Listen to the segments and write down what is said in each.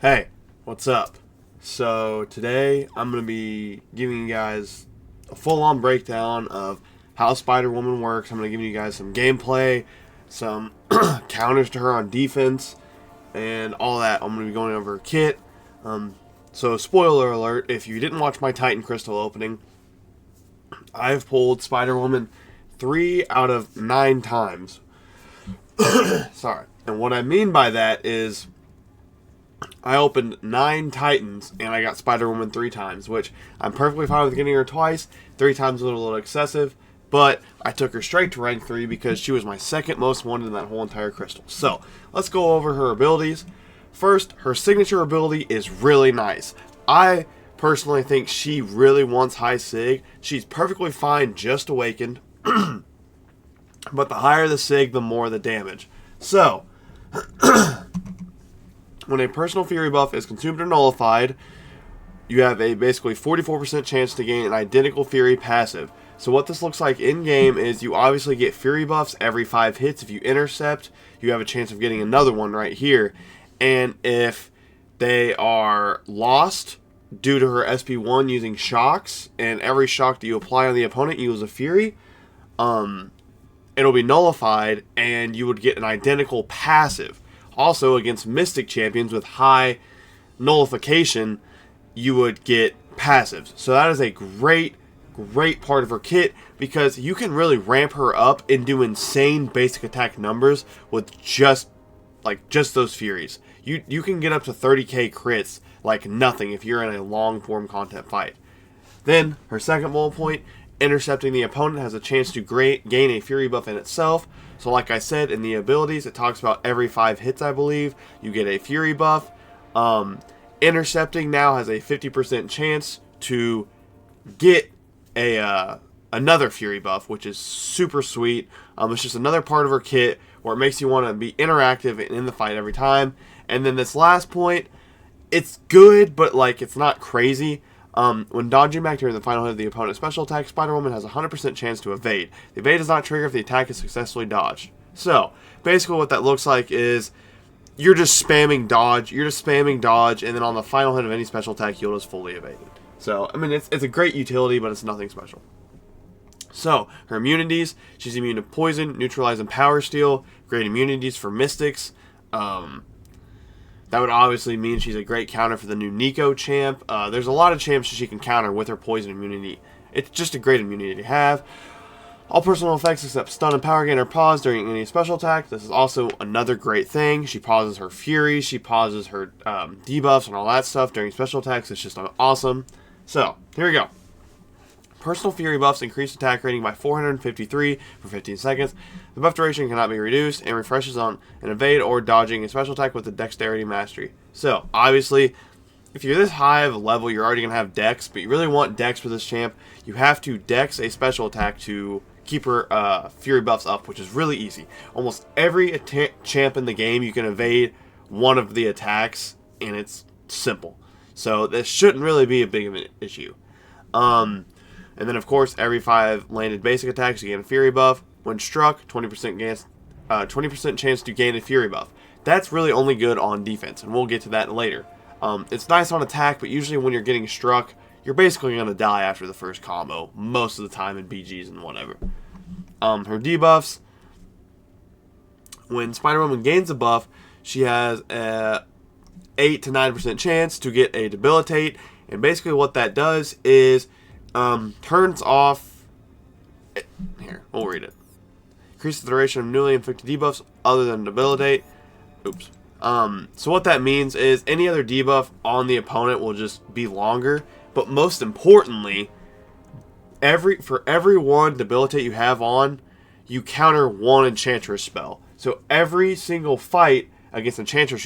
Hey, what's up? So today I'm going to be giving you guys a full-on breakdown of how Spider-Woman works. I'm going to give you guys some gameplay, some counters to her on defense, and all that. I'm going to be going over her kit. So spoiler alert, if you didn't watch my Titan Crystal opening, I've pulled Spider-Woman 3 out of 9 times. Sorry. And what I mean by that is I opened 9 Titans, and I got Spider-Woman 3 times, which I'm perfectly fine with getting her twice. 3 times was a little excessive, but I took her straight to rank 3 because she was my second most wanted in that whole entire crystal. So, let's go over her abilities. First, her signature ability is really nice. I personally think she really wants high sig. She's perfectly fine just awakened, but the higher the sig, the more the damage. So, when a personal fury buff is consumed or nullified, you have a basically 44% chance to gain an identical fury passive. So what this looks like in-game is you obviously get fury buffs every 5 hits. If you intercept, you have a chance of getting another one right here. And if they are lost due to her SP1 using shocks, and every shock that you apply on the opponent, you lose a fury, it'll be nullified, and you would get an identical passive. Also, against Mystic champions with high nullification, you would get passives. So that is a great part of her kit because you can really ramp her up and do insane basic attack numbers with just those furies. You can get up to 30k crits like nothing if you're in a long form content fight. Then, her second bullet point, intercepting the opponent has a chance to gain a fury buff in itself. So like I said, in the abilities, it talks about every 5 hits, I believe, you get a fury buff. Intercepting now has a 50% chance to get another fury buff, which is super sweet. It's just another part of her kit where it makes you want to be interactive in the fight every time. And then this last point, it's good, but it's not crazy. When dodging back during the final hit of the opponent's special attack, Spider-Woman has a 100% chance to evade. The evade does not trigger if the attack is successfully dodged. So, basically what that looks like is you're just spamming dodge, and then on the final hit of any special attack, you'll just fully evade it. So, I mean, it's a great utility, but it's nothing special. So, her immunities, she's immune to poison, neutralize, and power steal. Great immunities for mystics. That would obviously mean she's a great counter for the new Nico champ. There's a lot of champs she can counter with her poison immunity. It's just a great immunity to have. All personal effects except stun and power gain are paused during any special attack. This is also another great thing. She pauses her fury, she pauses her debuffs and all that stuff during special attacks. It's just awesome. So, here we go. Personal fury buffs increase attack rating by 453 for 15 seconds. The buff duration cannot be reduced and refreshes on an evade or dodging a special attack with the dexterity mastery. So, obviously, if you're this high of a level, you're already going to have dex, but you really want dex for this champ. You have to dex a special attack to keep her fury buffs up, which is really easy. Almost every champ in the game, you can evade one of the attacks, and it's simple. So, this shouldn't really be a big of an issue. And then, of course, every 5 landed basic attacks, you gain a fury buff. When struck, 20% chance to gain a fury buff. That's really only good on defense, and we'll get to that later. It's nice on attack, but usually when you're getting struck, you're basically going to die after the first combo, most of the time in BGs and whatever. Her debuffs, when Spider-Woman gains a buff, she has a 8 to 9% chance to get a debilitate, and basically what that does is turns off. Here, we'll read it. Increases the duration of newly inflicted debuffs other than debilitate. Oops. So what that means is any other debuff on the opponent will just be longer. But most importantly, for every one debilitate you have on, you counter one Enchantress spell. So every single fight against Enchantress,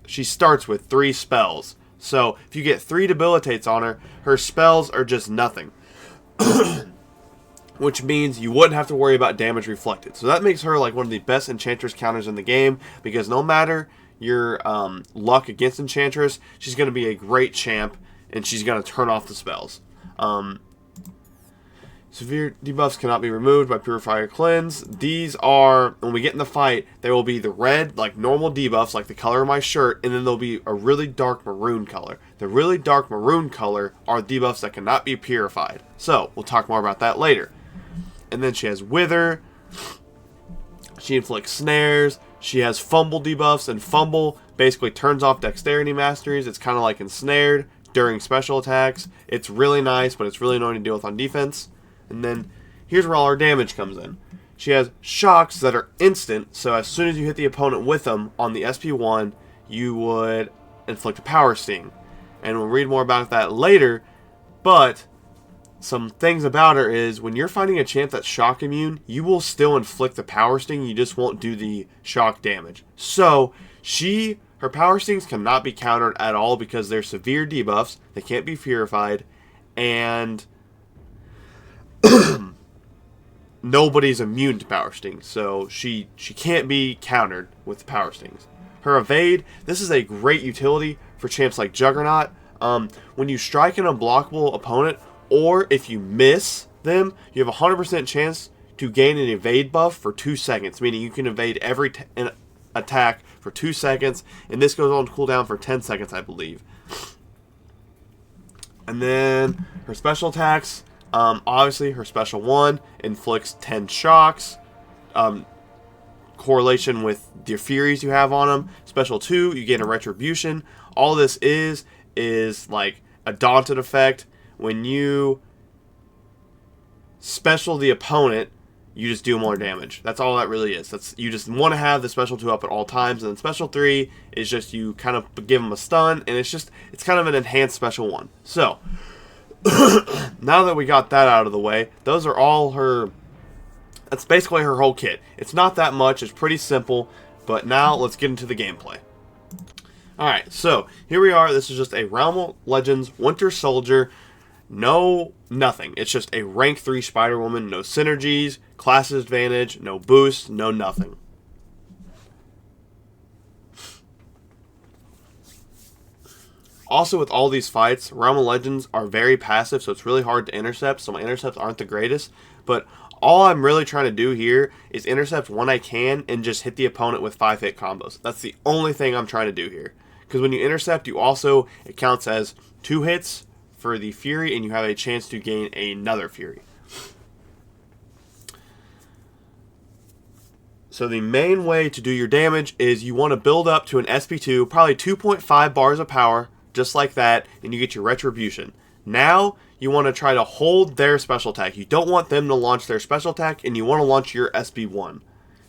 she starts with 3 spells. So, if you get 3 debilitates on her, her spells are just nothing. Which means you wouldn't have to worry about damage reflected. So that makes her like one of the best Enchantress counters in the game, because no matter your luck against Enchantress, she's going to be a great champ, and she's going to turn off the spells. Severe debuffs cannot be removed by Purify or Cleanse. These are, when we get in the fight, there will be the red, like normal debuffs, like the color of my shirt, and then there'll be a really dark maroon color. The really dark maroon color are debuffs that cannot be purified. So, we'll talk more about that later. And then she has Wither. She inflicts snares. She has Fumble debuffs, and Fumble basically turns off Dexterity Masteries. It's kind of like Ensnared during special attacks. It's really nice, but it's really annoying to deal with on defense. And then here's where all her damage comes in. She has shocks that are instant, so as soon as you hit the opponent with them on the SP1, you would inflict a Power Sting. And we'll read more about that later, but some things about her is when you're fighting a champ that's shock immune, you will still inflict the Power Sting, you just won't do the shock damage. So, her Power Stings cannot be countered at all because they're severe debuffs, they can't be purified, and nobody's immune to Power Stings, so she can't be countered with Power Stings. Her Evade, this is a great utility for champs like Juggernaut. When you strike an unblockable opponent, or if you miss them, you have a 100% chance to gain an Evade buff for 2 seconds, meaning you can evade every attack for 2 seconds, and this goes on cooldown for 10 seconds, I believe. And then her special attacks, obviously her special 1 inflicts 10 shocks, correlation with the Furies you have on them. Special 2, you gain a Retribution. All this is like a Daunted effect. When you special the opponent, you just do more damage. That's all that really is. You just want to have the special 2 up at all times, and then special 3 is just you kind of give them a stun, and it's kind of an enhanced special 1. So, now that we got that out of the way, those are all that's basically her whole kit. It's not that much, it's pretty simple, but now let's get into the gameplay. Alright, so here we are. This is just a Realm of Legends Winter Soldier. No, nothing. It's just a rank 3 Spider-Woman. No synergies, class advantage, no boost, no nothing. Also, with all these fights, Realm of Legends are very passive, so it's really hard to intercept. So my intercepts aren't the greatest, but all I'm really trying to do here is intercept when I can and just hit the opponent with 5-hit combos. That's the only thing I'm trying to do here. Because when you intercept, it counts as 2 hits for the Fury, and you have a chance to gain another Fury. So the main way to do your damage is you want to build up to an SP2, probably 2.5 bars of power, just like that, and you get your Retribution. Now, you want to try to hold their special attack. You don't want them to launch their special attack, and you want to launch your SP1.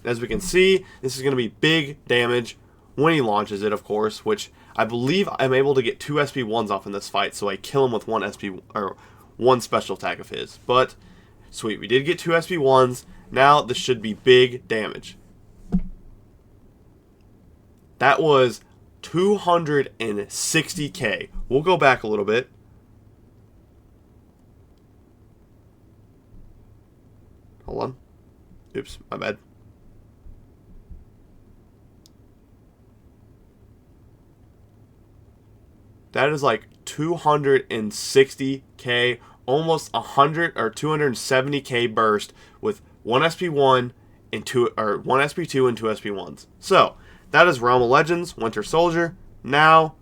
As we can see, this is going to be big damage when he launches it, of course, which I believe I'm able to get 2 SP1s off in this fight, so I kill him with one special attack of his. But, sweet, we did get 2 SP1s. Now, this should be big damage. That was 260k. We'll go back a little bit. Hold on. Oops, my bad. That is like 260k, almost 100 or 270k burst with 1 SP1 and 1 SP2 and 2 SP1s. So, that is Realm of Legends, Winter Soldier. Now,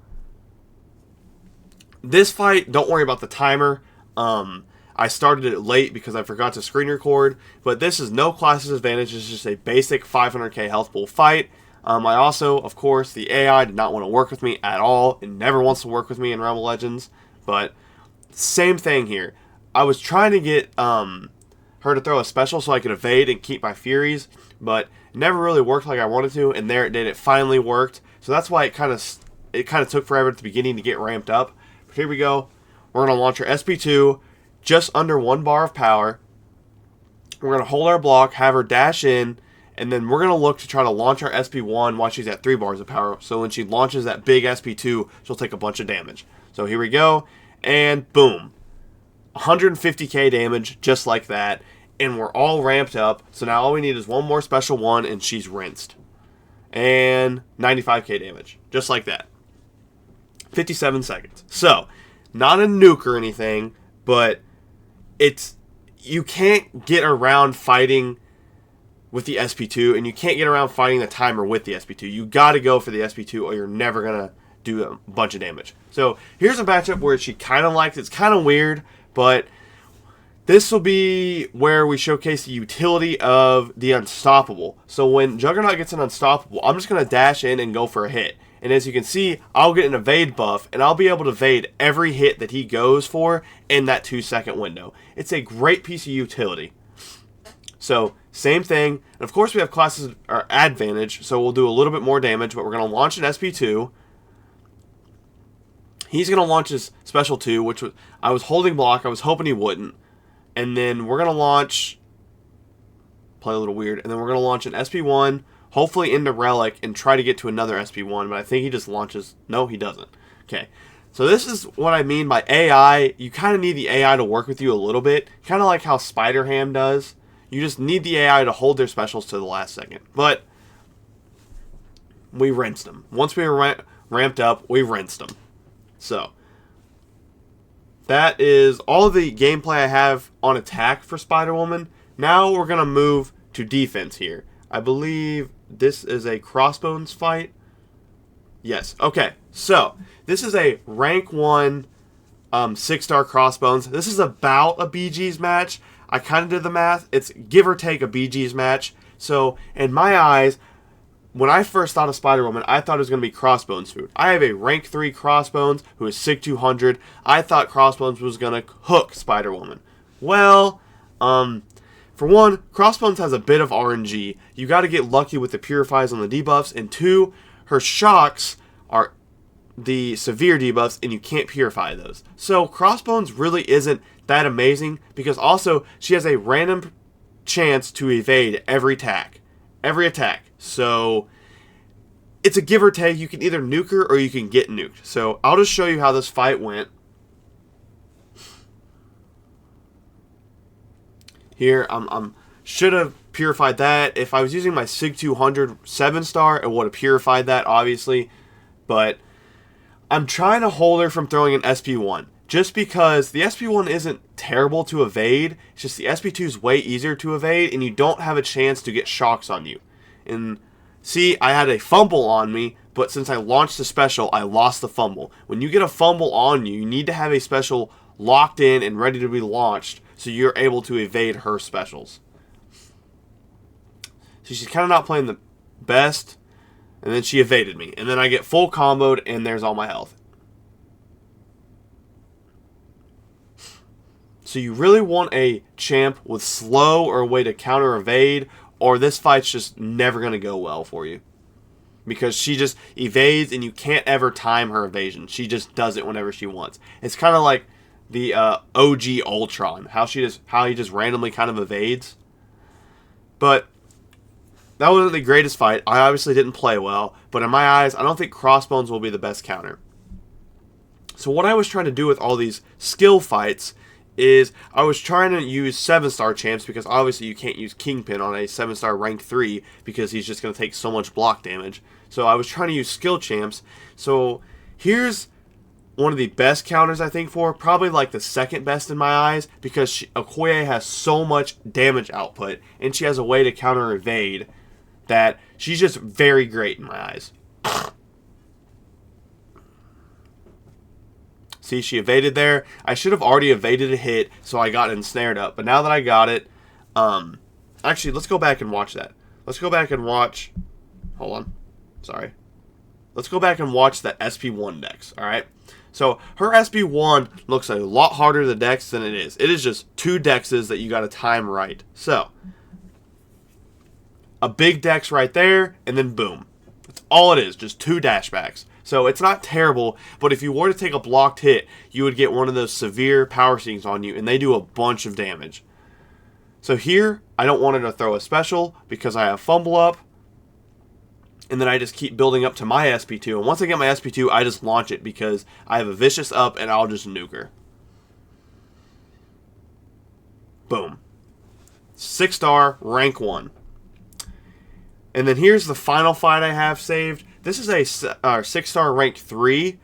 this fight, don't worry about the timer. I started it late because I forgot to screen record, but this is no classes advantage. It's just a basic 500k health pool fight. I also, of course, the AI did not want to work with me at all. It never wants to work with me in Realm of Legends, but same thing here. I was trying to get her to throw a special so I could evade and keep my Furies, but it never really worked like I wanted to, and there it did. It finally worked. So that's why it kind of took forever at the beginning to get ramped up. But here we go. We're going to launch our SP2, just under 1 bar of power. We're going to hold our block, have her dash in, and then we're going to look to try to launch our SP1 while she's at 3 bars of power. So when she launches that big SP2, she'll take a bunch of damage. So here we go, and boom. 150k damage, just like that. And we're all ramped up. So now all we need is one more special 1, and she's rinsed. And 95k damage, just like that. 57 seconds. So, not a nuke or anything, but you can't get around fighting with the SP2, and you can't get around fighting the timer with the SP2. You got to go for the SP2, or you're never going to do a bunch of damage. So here's a matchup where she kind of likes. It's kind of weird, but this will be where we showcase the utility of the Unstoppable. So when Juggernaut gets an Unstoppable, I'm just going to dash in and go for a hit. And as you can see, I'll get an evade buff, and I'll be able to evade every hit that he goes for in that 2-second window. It's a great piece of utility. So, same thing. And of course, we have classes or advantage, so we'll do a little bit more damage, but we're going to launch an SP2. He's going to launch his special 2, which was, I was holding block. I was hoping he wouldn't. And then we're going to launch, play a little weird, and then we're going to launch an SP1, hopefully into Relic, and try to get to another SP1, but I think he just launches, no, he doesn't. Okay, so this is what I mean by AI. You kind of need the AI to work with you a little bit, kind of like how Spider-Ham does. You just need the AI to hold their specials to the last second. But we rinsed them. Once we were ramped up, we rinsed them. So that is all the gameplay I have on attack for Spider-Woman. Now we're going to move to defense here. I believe this is a Crossbones fight. Yes. Okay. So this is a rank 1 6-star Crossbones. This is about a BG's match. I kind of did the math. It's give or take a BG's match. So in my eyes, when I first thought of Spider-Woman, I thought it was going to be Crossbones food. I have a rank 3 Crossbones who is SIG 200. I thought Crossbones was going to hook Spider-Woman. Well, for one, Crossbones has a bit of RNG. You got to get lucky with the purifies on the debuffs. And 2, her shocks are the severe debuffs, and you can't purify those. So Crossbones really isn't that amazing, because also she has a random chance to evade every attack. So it's a give or take. You can either nuke her or you can get nuked. So I'll just show you how this fight went. Here, I'm should have purified that. If I was using my SIG 200 7-star, it would have purified that, obviously. But I'm trying to hold her from throwing an SP1. Just because the SP1 isn't terrible to evade. It's just the SP2 is way easier to evade, and you don't have a chance to get shocks on you. And see, I had a fumble on me, but since I launched the special, I lost the fumble. When you get a fumble on you, you need to have a special locked in and ready to be launched, so you're able to evade her specials. So she's kind of not playing the best, and then she evaded me. And then I get full comboed, and there's all my health. So you really want a champ with slow or a way to counter evade, or this fight's just never going to go well for you. Because she just evades, and you can't ever time her evasion. She just does it whenever she wants. It's kind of like the OG Ultron, how he just randomly kind of evades. But that wasn't the greatest fight. I obviously didn't play well, but in my eyes, I don't think Crossbones will be the best counter. So what I was trying to do with all these skill fights is I was trying to use 7-star champs, because obviously you can't use Kingpin on a 7-star rank 3 because he's just going to take so much block damage. So I was trying to use skill champs. So here's one of the best counters, I think, for probably like the second best in my eyes, because Okoye has so much damage output, and she has a way to counter evade that she's just very great in my eyes. See, she evaded there. I should have already evaded a hit, so I got ensnared up. But now that I got it, actually, let's go back and watch that. Let's go back and watch. Hold on. Sorry. Let's go back and watch that SP1 dex, alright? So, her SP1 looks a lot harder to dex than it is. It is just 2 dexes that you got to time right. So, a big dex right there, and then boom. That's all it is, just 2 dashbacks. So it's not terrible, but if you were to take a blocked hit, you would get one of those severe power stings on you, and they do a bunch of damage. So here, I don't want her to throw a special because I have fumble up, and then I just keep building up to my SP2, and once I get my SP2, I just launch it because I have a vicious up, and I'll just nuke her. Boom. 6-star, rank 1. And then here's the final fight I have saved. This is a 6-star rank 3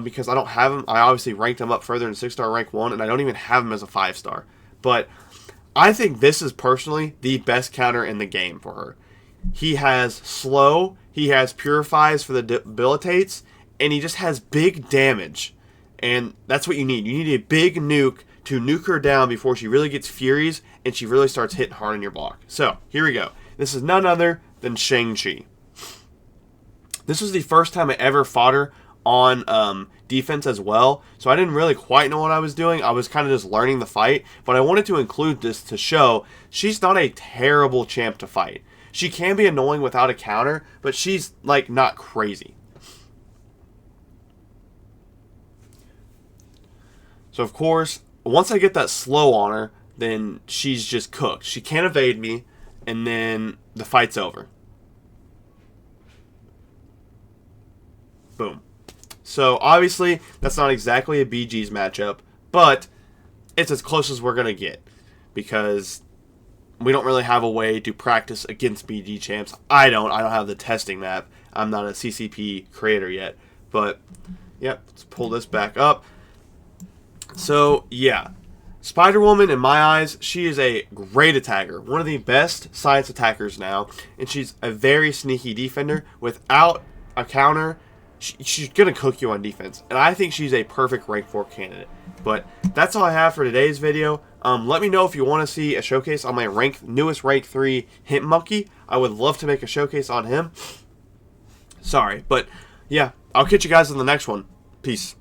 because I don't have him. I obviously ranked him up further in 6-star rank 1, and I don't even have him as a 5-star. But I think this is personally the best counter in the game for her. He has slow, he has purifies for the debilitates, and he just has big damage. And that's what you need. You need a big nuke to nuke her down before she really gets Furies and she really starts hitting hard on your block. So, here we go. This is none other than Shang-Chi. This was the first time I ever fought her on defense as well, so I didn't really quite know what I was doing. I was kind of just learning the fight, but I wanted to include this to show she's not a terrible champ to fight. She can be annoying without a counter, but she's, like, not crazy. So, of course, once I get that slow on her, then she's just cooked. She can't evade me, and then the fight's over. Boom. So, obviously, that's not exactly a BG's matchup, but it's as close as we're going to get, because we don't really have a way to practice against BG champs. I don't have the testing map. I'm not a CCP creator yet, but, yep, let's pull this back up. So, yeah, Spider-Woman, in my eyes, she is a great attacker. One of the best science attackers now, and she's a very sneaky defender. Without a counter, she's going to cook you on defense, and I think she's a perfect rank 4 candidate. But that's all I have for today's video. Let me know if you want to see a showcase on my newest rank 3 Hint Monkey. I would love to make a showcase on him. Sorry, but yeah, I'll catch you guys in the next one. Peace.